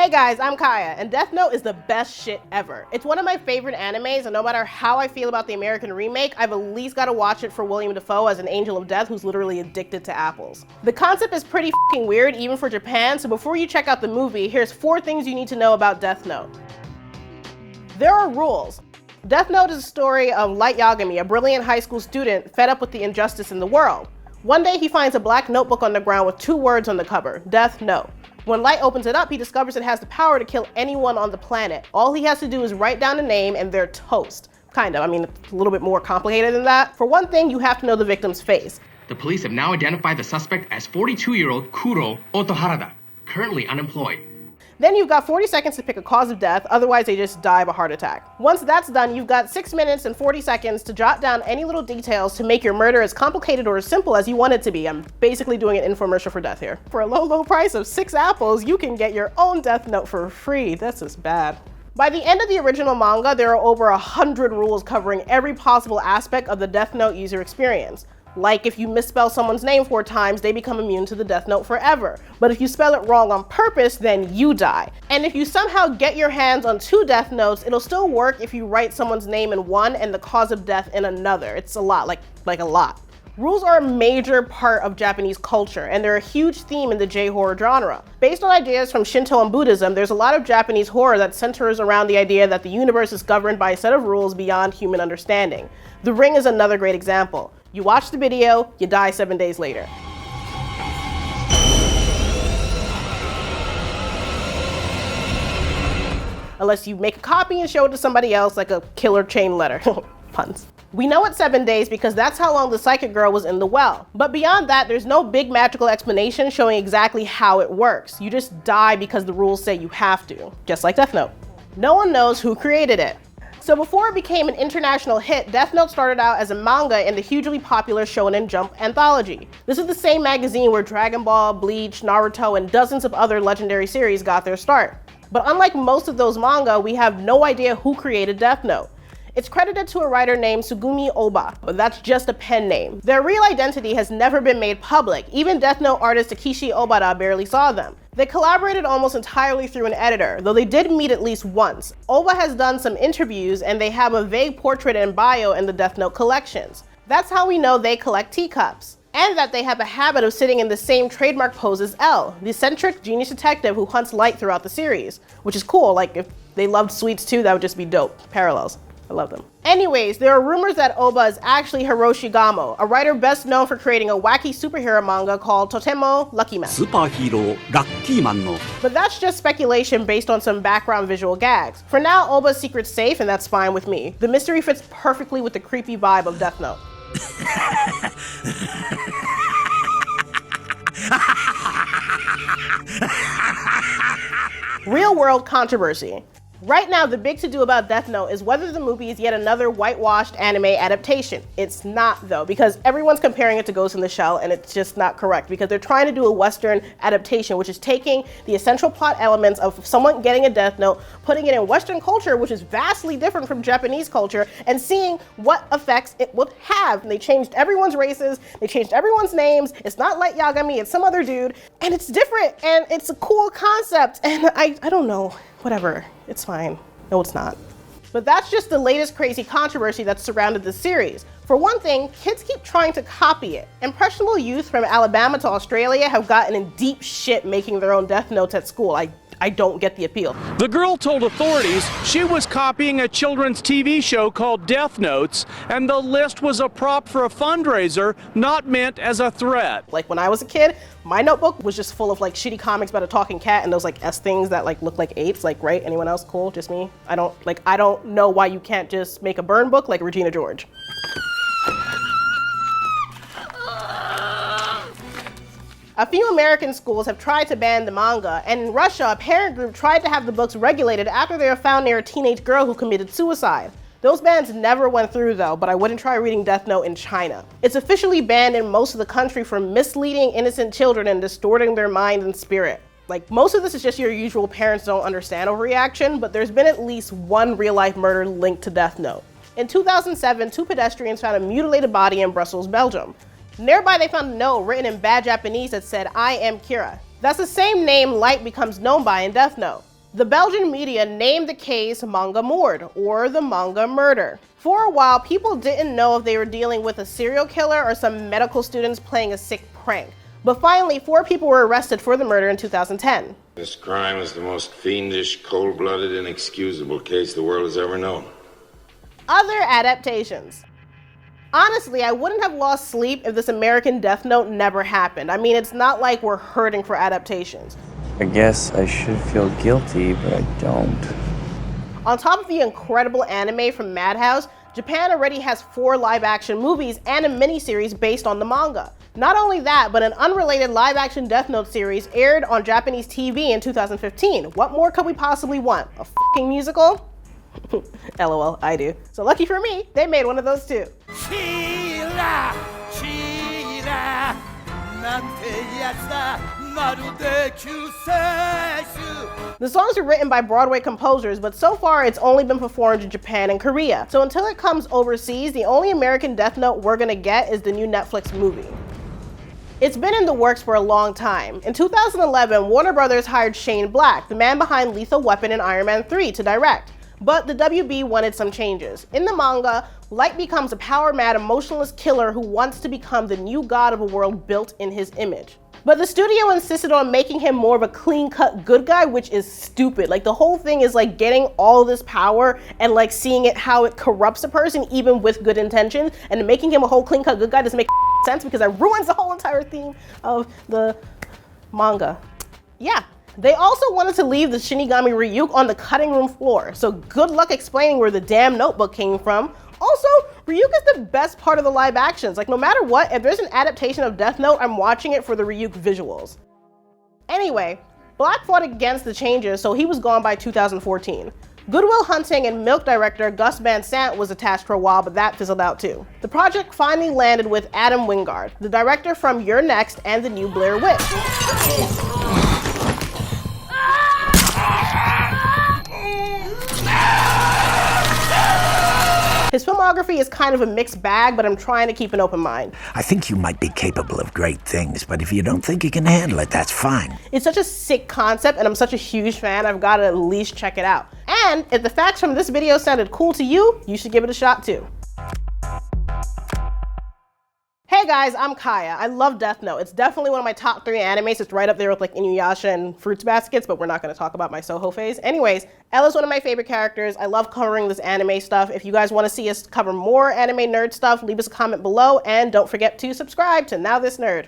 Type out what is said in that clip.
Hey guys, I'm Kya, and Death Note is the best shit ever. It's one of my favorite animes, and no matter how I feel about the American remake, I've at least gotta watch it for William Dafoe as an angel of death who's literally addicted to apples. The concept is pretty f***ing weird, even for Japan, so before you check out the movie, here's 4 things you need to know about Death Note. There are rules. Death Note is a story of Light Yagami, a brilliant high school student fed up with the injustice in the world. One day he finds a black notebook on the ground with 2 words on the cover, Death Note. When Light opens it up, he discovers it has the power to kill anyone on the planet. All he has to do is write down a name and they're toast. Kind of, I mean, it's a little bit more complicated than that. For one thing, you have to know the victim's face. The police have now identified the suspect as 42-year-old Kuro Otoharada, currently unemployed. Then you've got 40 seconds to pick a cause of death, otherwise they just die of a heart attack. Once that's done, you've got 6 minutes and 40 seconds to jot down any little details to make your murder as complicated or as simple as you want it to be. I'm basically doing an infomercial for death here. For a low price of 6 apples, you can get your own Death Note for free. This is bad. By the end of the original manga, there are over 100 rules covering every possible aspect of the Death Note user experience. Like if you misspell someone's name 4 times, they become immune to the Death Note forever. But if you spell it wrong on purpose, then you die. And if you somehow get your hands on 2 Death Notes, it'll still work if you write someone's name in one and the cause of death in another. It's a lot, like a lot. Rules are a major part of Japanese culture, and they're a huge theme in the J-horror genre. Based on ideas from Shinto and Buddhism, there's a lot of Japanese horror that centers around the idea that the universe is governed by a set of rules beyond human understanding. The Ring is another great example. You watch the video, you die 7 days later. Unless you make a copy and show it to somebody else like a killer chain letter. Puns. We know it's 7 days because that's how long the psychic girl was in the well. But beyond that, there's no big magical explanation showing exactly how it works. You just die because the rules say you have to, just like Death Note. No one knows who created it. So before it became an international hit, Death Note started out as a manga in the hugely popular Shonen Jump anthology. This is the same magazine where Dragon Ball, Bleach, Naruto, and dozens of other legendary series got their start. But unlike most of those manga, we have no idea who created Death Note. It's credited to a writer named Tsugumi Ohba, but that's just a pen name. Their real identity has never been made public. Even Death Note artist Takeshi Obata barely saw them. They collaborated almost entirely through an editor, though they did meet at least once. Ohba has done some interviews, and they have a vague portrait and bio in the Death Note collections. That's how we know they collect teacups. And that they have a habit of sitting in the same trademark pose as L, the eccentric genius detective who hunts Light throughout the series. Which is cool, like if they loved sweets too, that would just be dope. Parallels. I love them. Anyways, there are rumors that Ohba is actually Hiroshi Gamo, a writer best known for creating a wacky superhero manga called Totemo Lucky Man. Superhero Lucky Man no. But that's just speculation based on some background visual gags. For now, Ohba's secret's safe, and that's fine with me. The mystery fits perfectly with the creepy vibe of Death Note. Real world controversy. Right now, the big to-do about Death Note is whether the movie is yet another whitewashed anime adaptation. It's not though, because everyone's comparing it to Ghost in the Shell, and it's just not correct because they're trying to do a Western adaptation, which is taking the essential plot elements of someone getting a Death Note, putting it in Western culture, which is vastly different from Japanese culture, and seeing what effects it would have. And they changed everyone's races, they changed everyone's names. It's not Light Yagami, it's some other dude, and it's different, and it's a cool concept, and I don't know. Whatever, it's fine. No, it's not. But that's just the latest crazy controversy that's surrounded the series. For one thing, kids keep trying to copy it. Impressionable youth from Alabama to Australia have gotten in deep shit making their own Death Notes at school. I don't get the appeal. The girl told authorities she was copying a children's TV show called Death Notes, and the list was a prop for a fundraiser, not meant as a threat. Like when I was a kid, my notebook was just full of like shitty comics about a talking cat and those like S things that like look like apes, like, right? Anyone else? Cool, just me? I don't know why you can't just make a burn book like Regina George. A few American schools have tried to ban the manga, and in Russia, a parent group tried to have the books regulated after they were found near a teenage girl who committed suicide. Those bans never went through though, but I wouldn't try reading Death Note in China. It's officially banned in most of the country for misleading innocent children and distorting their mind and spirit. Like, most of this is just your usual parents don't understand overreaction, but there's been at least one real-life murder linked to Death Note. In 2007, 2 pedestrians found a mutilated body in Brussels, Belgium. Nearby, they found a note written in bad Japanese that said, "I am Kira." That's the same name Light becomes known by in Death Note. The Belgian media named the case Mangamoord, or the Manga Murder. For a while, people didn't know if they were dealing with a serial killer or some medical students playing a sick prank. But finally, 4 people were arrested for the murder in 2010. This crime is the most fiendish, cold-blooded, inexcusable case the world has ever known. Other adaptations. Honestly, I wouldn't have lost sleep if this American Death Note never happened. I mean, it's not like we're hurting for adaptations. I guess I should feel guilty, but I don't. On top of the incredible anime from Madhouse, Japan already has 4 live-action movies and a miniseries based on the manga. Not only that, but an unrelated live-action Death Note series aired on Japanese TV in 2015. What more could we possibly want? A fucking musical? LOL, I do. So lucky for me, they made one of those too. The songs were written by Broadway composers, but so far it's only been performed in Japan and Korea. So until it comes overseas, the only American Death Note we're gonna get is the new Netflix movie. It's been in the works for a long time. In 2011, Warner Brothers hired Shane Black, the man behind Lethal Weapon and Iron Man 3, to direct. But the WB wanted some changes. In the manga, Light becomes a power-mad, emotionless killer who wants to become the new god of a world built in his image. But the studio insisted on making him more of a clean-cut good guy, which is stupid. Like, the whole thing is like getting all this power and like seeing it how it corrupts a person even with good intentions, and making him a whole clean-cut good guy doesn't make sense because it ruins the whole entire theme of the manga. Yeah. They also wanted to leave the shinigami Ryuk on the cutting room floor, so good luck explaining where the damn notebook came from. Also, Ryuk is the best part of the live actions. Like, no matter what, if there's an adaptation of Death Note, I'm watching it for the Ryuk visuals. Anyway, Black fought against the changes, so he was gone by 2014. Good Will Hunting and Milk director Gus Van Sant was attached for a while, but that fizzled out too. The project finally landed with Adam Wingard, the director from You're Next and the new Blair Witch. His filmography is kind of a mixed bag, but I'm trying to keep an open mind. I think you might be capable of great things, but if you don't think you can handle it, that's fine. It's such a sick concept, and I'm such a huge fan, I've got to at least check it out. And if the facts from this video sounded cool to you, you should give it a shot too. Hey guys, I'm Kya. I love Death Note. It's definitely one of my top 3 animes. It's right up there with like Inuyasha and Fruits Baskets, but we're not going to talk about my Soho phase. Anyways, Ella's one of my favorite characters. I love covering this anime stuff. If you guys want to see us cover more anime nerd stuff, leave us a comment below, and don't forget to subscribe to Now This Nerd.